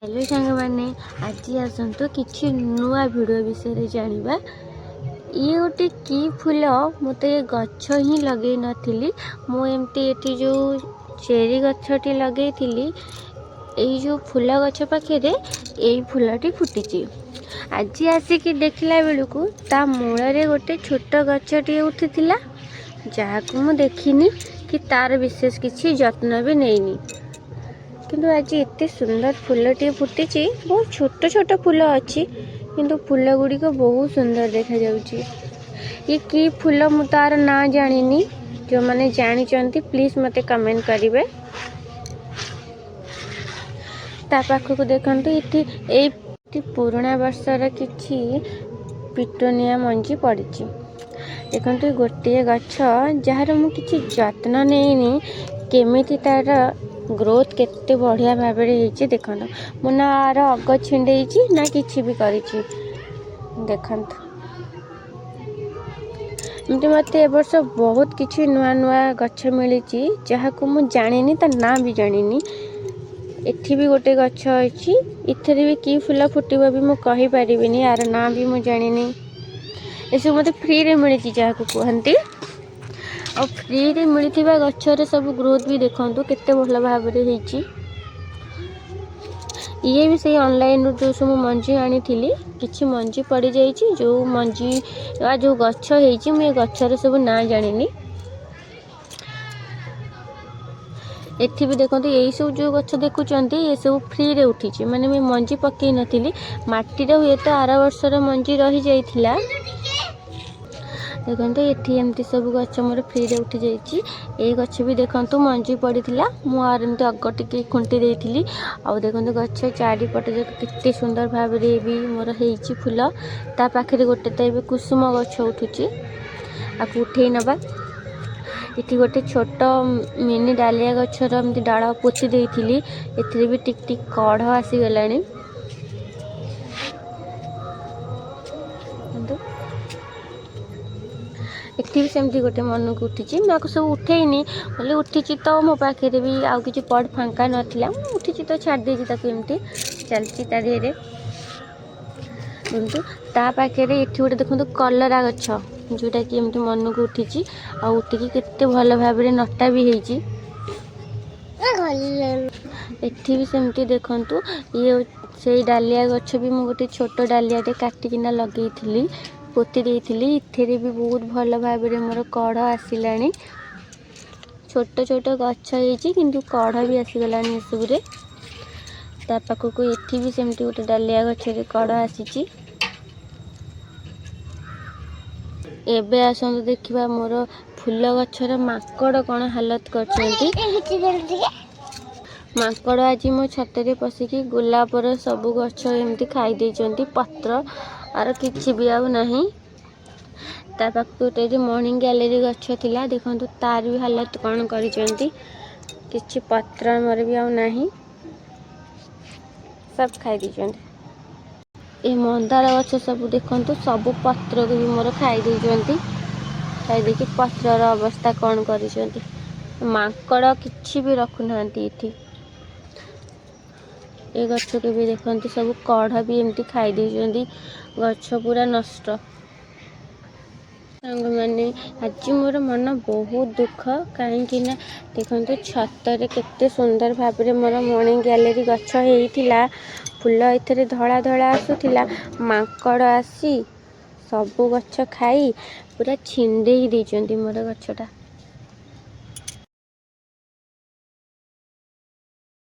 Hello सांग मैंने आज आसतु कि नुआ भिडियो विषय जाना। ये गोटे कि फूल मुझे ये गछ ही लगे नी मुझे जो चेरी गछटी लगे जो फूल गछ पाखे यही फूलटी फुटी। आज आसिक देखला बेलू ता मूल गोटे छोट गछटी उठी जहाँ मुझे देखनी कि तार विशेष किसी जत्न भी नहीं किंतु आज एत सुंदर फूलटी फुटी। बहुत छोट छोट फूल अच्छी किंतु फूल गुड़िक बहुत सुंदर देखा जाउची। ये कि फूल मु तार ना जानी जो मैंने जानी प्लीज मते कमेंट करेंगे। ता पाखक देखते ये पुराना वर्षर किछि पिटोनिया मंजी पड़ी। देखो गोटे गछ जार मु किछि जत्न नहीं केमिति तार ग्रोथ केते बढ़िया भाव देखो मु ना अग छिंडे ना किसी भी कर मत ए वर्ष बहुत किसी नुआ नुआ गछ मिली जहाँ को मु जानी ता ना भी जानी। एठी भी गोटे गछ अच्छी इथरे भी कि फूल फुटब भी मुझे कहीपरि यार ना भी मुझे जानी। ये सब मत फ्री रे मिली जहाँ को कहती और फ्री रे मिलता गचर सब ग्रोथ भी देखु केते भल भाव ये भी सही ऑनलाइन जो सब मंजी आनी किछि मंजी पड़ जाइए जो मंजी जो गछ मुझे गचर सब ना जानी। एठी भी देखते यही सब जो गछ देखुंत ये सब फ्री रे उठी माने मैं मंजी पकई नी माटी हुए तो आर वर्षर मंजी रही जाइथिला। देखते ये एमती सब गछ मोर फ्री रे उठी जाइए। ये गछ भी देखु मंजी पड़ा मुझे एमती अग टे खुंटी देती आउ देखते गछ चारिपट केते सुंदर भाव भी मोर हो फूल ता पाखे गोटे तो ये कुसुम गछ उठुची आपको उठे नवा। ये गोटे छोट मिनी डालिया गचर एमती डाल पोती देती एथिरे भी टिक टिक कढ़ आसीगला। एठी भी सेमती गोटे मन को उठी मैं सब उठेनी बोले उठी तो मो पाखे भी आउ कि पड़ फांका नाला उठी तो छाड़ देती एमती चलती ता देहरे देखु ता पाखे ये गोटे देखो कलरा गछ जोटा कि एमती मन को उठी उठिकी केते भल भाव नटा भी होती। एठी भी सेमती देखंतु ये से डालिया गछ भी मु गोटे छोट डालियाटे काटिकिना लगे पोती देती इथेरे भी बहुत भल भाव मोर कढ़ आसला। छोट छोट गछ किंतु कढ़ भी आसीगला एसबुरे ता पाखक एठी भी सेमती गोटे डालिया गछरे कढ़ आसी। एबे आसतु देखिबा मोर फूल गछर माकड़ कौन हालत करछंती। माकड़ आज मो छतरे पशिकी गोलापर सबू गछ एमती खाई देइचंती पत्र आर किछि भी आउ नहीं। ता पाख गोटे मॉर्निंग गैलरी गछ थिला देखंतु तार भी हालत कौन करिसंती किछि पत्र मोर भी आउ नहीं सब खाई देइचंती। ए मंदार गछ सब देखंतु सब पत्र को भी मोर खाई देइचंती खाई देखि पत्रर अवस्था कौन करिसंती। माकड़ किछि भी रखु नांती इथि ए गछ के भी देखंतु सब कढ़ भी एमती खाई देइचंती गछ पूरा नष्ट। सांग मैंने आज मोर मन बहुत दुख कहीं देखो छतर केते सुंदर भाव मोर मॉर्निंग गैलरी गछ होइथिला फूल एथरे धड़ा धड़ा आसुथिला माकड़ आसी सबू गछ खाई पूरा छिंडे देइचंती मोर गछटा।